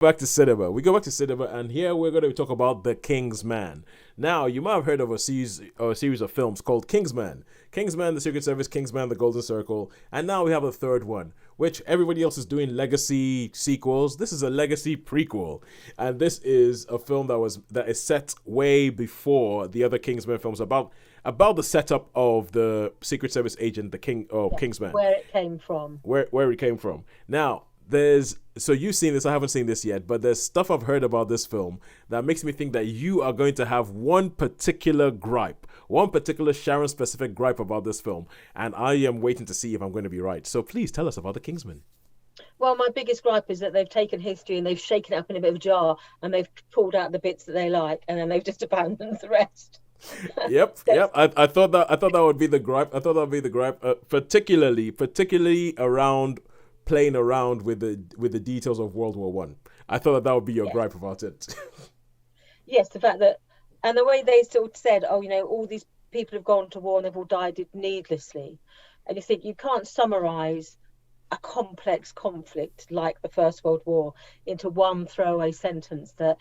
back to cinema. We go back to cinema, and here we're going to talk about The King's Man. Now, you might have heard of a series of films called Kingsman. Kingsman, The Secret Service, Kingsman, The Golden Circle, and now we have a third one, which everybody else is doing legacy sequels. This is a legacy prequel, and this is a film that is set way before the other Kingsman films about the setup of the Secret Service agent, the Kingsman, where it came from. where it came from. Now, you've seen this, I haven't seen this yet, but there's stuff I've heard about this film that makes me think that you are going to have one particular gripe, one particular Sharon specific gripe about this film, and I am waiting to see if I'm going to be right. So please tell us about The Kingsman. Well, my biggest gripe is that they've taken history and they've shaken it up in a bit of a jar and they've pulled out the bits that they like and then they've just abandoned the rest. Yep. I thought that would be the gripe. Particularly around playing around with the details of World War One. I thought that would be your gripe about it. Yes, the fact that, and the way they sort of said, oh, all these people have gone to war and they've all died needlessly. And you think you can't summarize a complex conflict like the First World War into one throwaway sentence that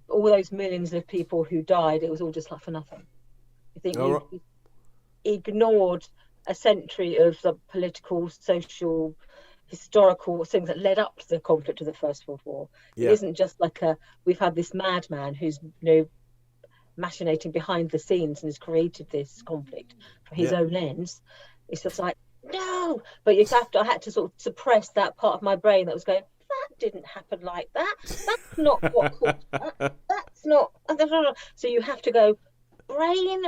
all those millions of people who died, it was all just like for nothing. You think you ignored a century of the political, social, historical things that led up to the conflict of the First World War. Yeah. It isn't just like we've had this madman who's machinating behind the scenes and has created this conflict for his own ends. It's just like, no, but I had to sort of suppress that part of my brain that was going, that didn't happen like that. That's not what caused that. That's not. So you have to go, brain,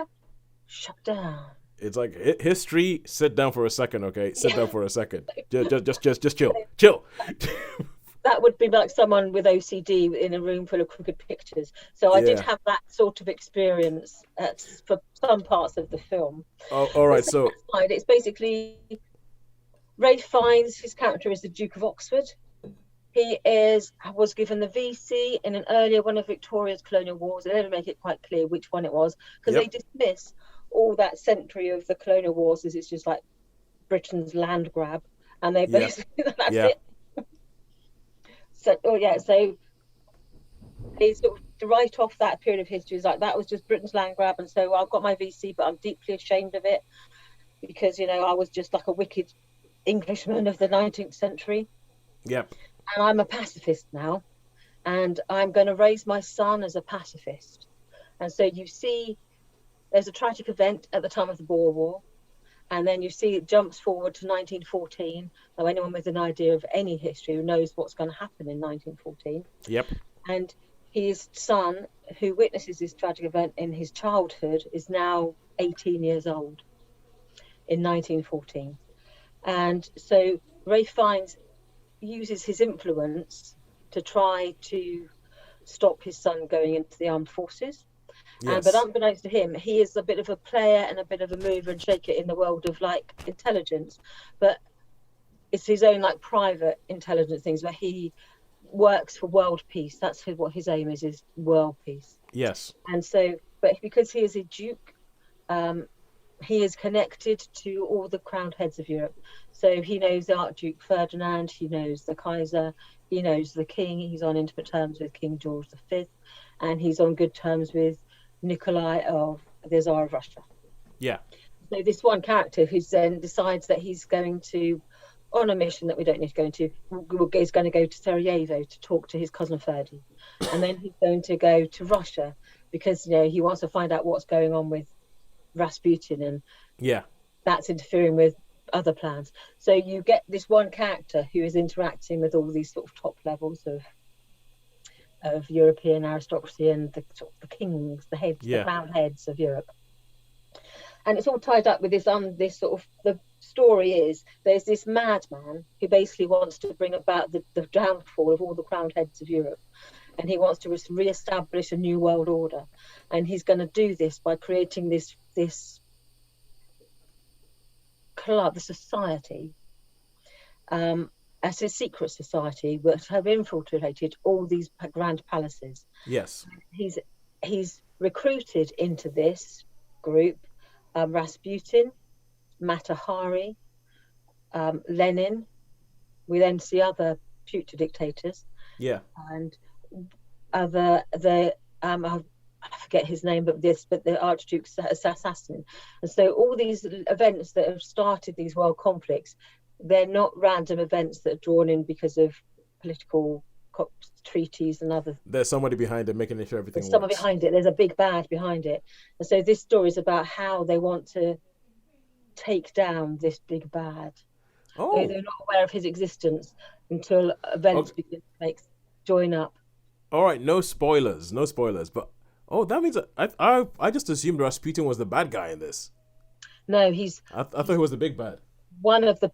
shut down. It's like history. Sit down for a second, okay? Sit down for a second. Just chill. That would be like someone with OCD in a room full of crooked pictures. So I did have that sort of experience for some parts of the film. Oh, all right. So it's basically Ralph Fiennes. His character is the Duke of Oxford. He was given the VC in an earlier one of Victoria's colonial wars. They never make it quite clear which one it was because they dismiss all that century of the colonial wars as it's just like Britain's land grab, and they basically that's it. So they sort of to write off that period of history is like that was just Britain's land grab, and so I've got my VC, but I'm deeply ashamed of it because I was just like a wicked Englishman of the 19th century. Yep. And I'm a pacifist now, and I'm going to raise my son as a pacifist. And so you see, there's a tragic event at the time of the Boer War, and then you see it jumps forward to 1914. Now, anyone with an idea of any history knows what's going to happen in 1914. Yep. And his son, who witnesses this tragic event in his childhood, is now 18 years old in 1914. And so Ralph Fiennes uses his influence to try to stop his son going into the armed forces. Yes. But unbeknownst to him, he is a bit of a player and a bit of a mover and shaker in the world of like intelligence. But it's his own like private intelligence things where he works for world peace. That's what his aim is world peace. Yes. And so, but because he is a duke, he is connected to all the crowned heads of Europe. So he knows the Archduke Ferdinand, he knows the Kaiser, he knows the King. He's on intimate terms with King George V, and he's on good terms with Nikolai of the Tsar of Russia. Yeah. So this one character who then decides that he's going to, on a mission that we don't need to go into, is going to go to Sarajevo to talk to his cousin Ferdy, and then he's going to go to Russia because he wants to find out what's going on with Rasputin, and that's interfering with other plans. So you get this one character who is interacting with all these sort of top levels of European aristocracy and the kings, the heads, the crowned heads of Europe. And it's all tied up with this sort of, the story is there's this madman who basically wants to bring about the downfall of all the crowned heads of Europe. And he wants to re-establish a new world order. And he's going to do this by creating this club, the society, as a secret society, which have infiltrated all these grand palaces. Yes. He's recruited into this group Rasputin, Mata Hari, Lenin. We then see other future dictators. Yeah. and I forget his name, but the Archduke's assassin. And so all these events that have started these world conflicts, they're not random events that are drawn in because of political treaties and other. There's somebody behind it making sure There's everything someone works. behind it. There's a big bad behind it. And so this story is about how they want to take down this big bad. They're Oh, not aware of his existence until events okay. begin to join up. All right. No spoilers. No spoilers. But oh, that means I just assumed Rasputin was the bad guy in this. No, I thought he was the big bad. one of the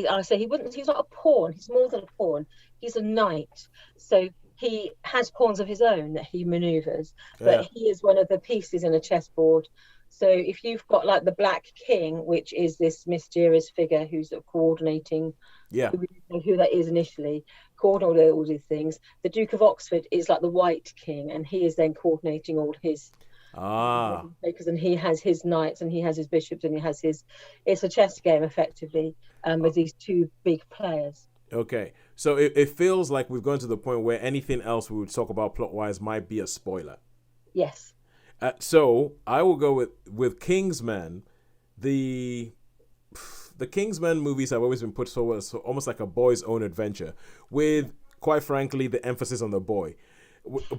I say he wouldn't. He's not a pawn. He's more than a pawn. He's a knight. So he has pawns of his own that he manoeuvres, Yeah. but he is one of the pieces in a chessboard. So if you've got like the Black King, which is this mysterious figure who's coordinating, Yeah. who we didn't know who that is initially, coordinating all these things. The Duke of Oxford is like the White King, and he is then coordinating all his Ah. because and he has his knights and he has his bishops and he has his. It's a chess game effectively, with these two big players. Okay. So it feels like we've gone to the point where anything else we would talk about plot wise might be a spoiler. Yes. So I will go with Kingsman. The Kingsman movies have always been put forward as almost like a boy's own adventure, with quite frankly the emphasis on the boy.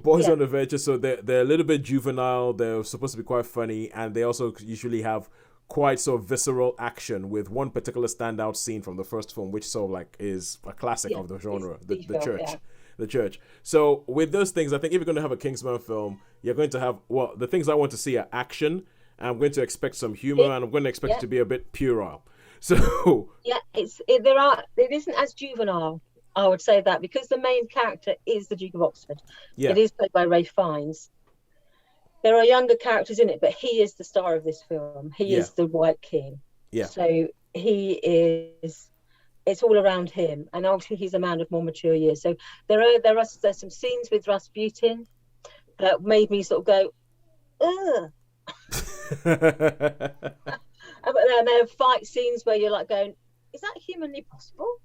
Boys Yeah. on adventure, so they're a little bit juvenile. They're supposed to be quite funny, and they also usually have quite sort of visceral action. With one particular standout scene from the first film, which sort of like is a classic Yeah. of the genre, It's the film, church. yeah. The church. So with those things, I think if you're going to have a Kingsman film, you're going to have the things I want to see are action. I'm going to expect some humor, and I'm going to expect it Yeah. to be a bit puerile. So Yeah. It isn't as juvenile. I would say that because the main character is the Duke of Oxford. yeah, It is played by Ralph Fiennes. There are younger characters in it, but he is the star of this film. He yeah, is the White King. yeah. So he is. It's all around him, and obviously he's a man of more mature years. So there's some scenes with Rasputin that made me sort of go, ugh. But then there are fight scenes where you're like going, is that humanly possible?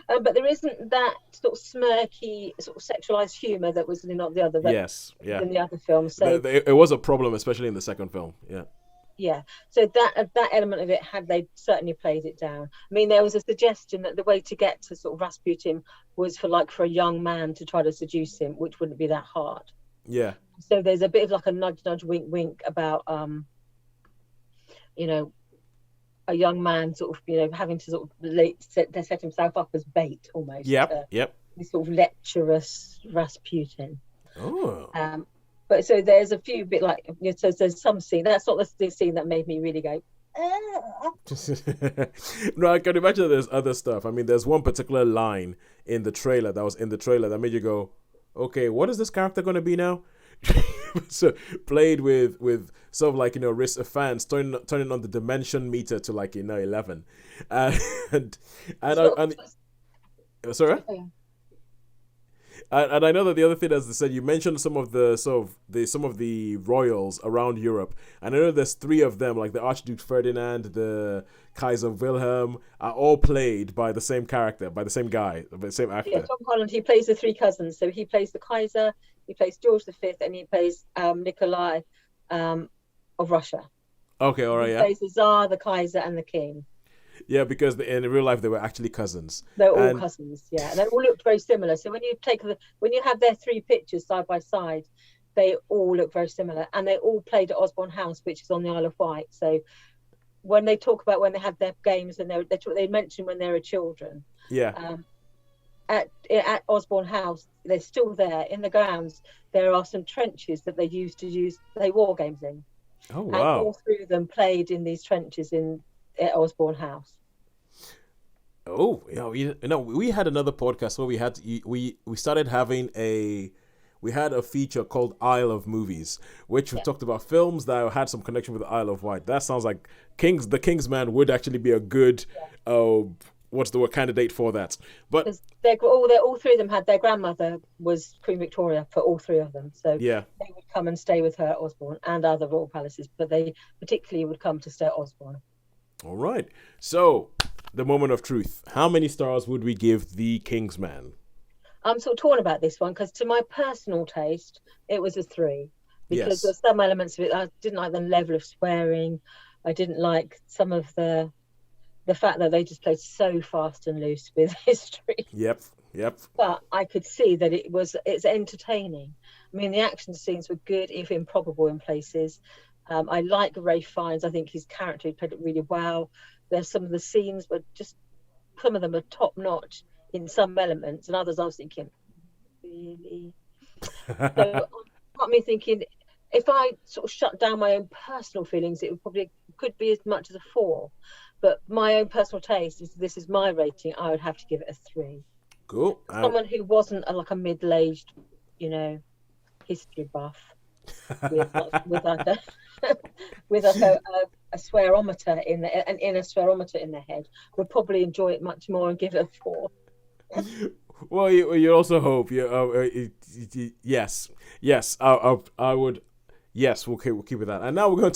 But there isn't that sort of smirky, sort of sexualized humor that was in the other Yes, yeah. in the other films. So It was a problem, especially in the second film. Yeah. yeah, so that element of it, had they certainly played it down. I mean, there was a suggestion that the way to get to sort of Rasputin was for a young man to try to seduce him, which wouldn't be that hard. Yeah. So there's a bit of like a nudge, nudge, wink, wink about a young man sort of having to sort of set himself up as bait almost. Yep. Yep. This sort of lecherous Rasputin. Oh. But so there's a few bit like so there's some scene. That's not the scene that made me really go. No, I can imagine there's other stuff. I mean, there's one particular line in the trailer that made you go, okay, what is this character going to be now? So played with sort of like Rhys Ifans turning on the dimension meter to 11, and sorry. And I know that the other thing, as I said, you mentioned some of the royals around Europe, and I know there's three of them, like the Archduke Ferdinand, the Kaiser Wilhelm, are all played by the same character, by the same guy, by the same actor. Yeah, Tom Holland. He plays the three cousins, so he plays the Kaiser, he plays George V, and he plays Nikolai of Russia. Okay, all right, He yeah. plays the Tsar, the Kaiser, and the King. Yeah, because in real life they were actually cousins. They're all cousins, yeah, and they all looked very similar. So when you have their three pictures side by side, they all look very similar, and they all played at Osborne House, which is on the Isle of Wight. So when they talk about when they had their games, and they mention when they were children. Yeah. At Osborne House, they're still there in the grounds. There are some trenches that they used to play war games in. Oh wow! And all three of them played in these trenches at Osborne House. Oh, we had another podcast where we started having we had a feature called Isle of Movies, which we talked about films that had some connection with the Isle of Wight. That sounds like the Kingsman would actually be a good what's the word, candidate for that. But all three of them had their grandmother was Queen Victoria for all three of them, so yeah, they would come and stay with her at Osborne and other royal palaces, but they particularly would come to stay at Osborne. All right, so the moment of truth. How many stars would we give The Kingsman? I'm sort of torn about this one because, to my personal taste, it was a 3 because Yes. there's some elements of it. I didn't like the level of swearing. I didn't like some of the fact that they just played so fast and loose with history. Yep. Yep. But I could see that it's entertaining. I mean, the action scenes were good, if improbable in places. I like Ralph Fiennes. I think his character, he played it really well. There's some of the scenes were just, some of them are top notch in some elements, and others I was thinking, really? So got me thinking, if I sort of shut down my own personal feelings, it would probably could be as much as a 4. But my own personal taste is, this is my rating, I would have to give it a 3. Cool. Someone who wasn't like a middle-aged, history buff with like a with like a swearometer an inner swearometer in their head would probably enjoy it much more and give it a 4. Well, you also hope. Yes. I would. Yes, we'll keep with that. And now we're going to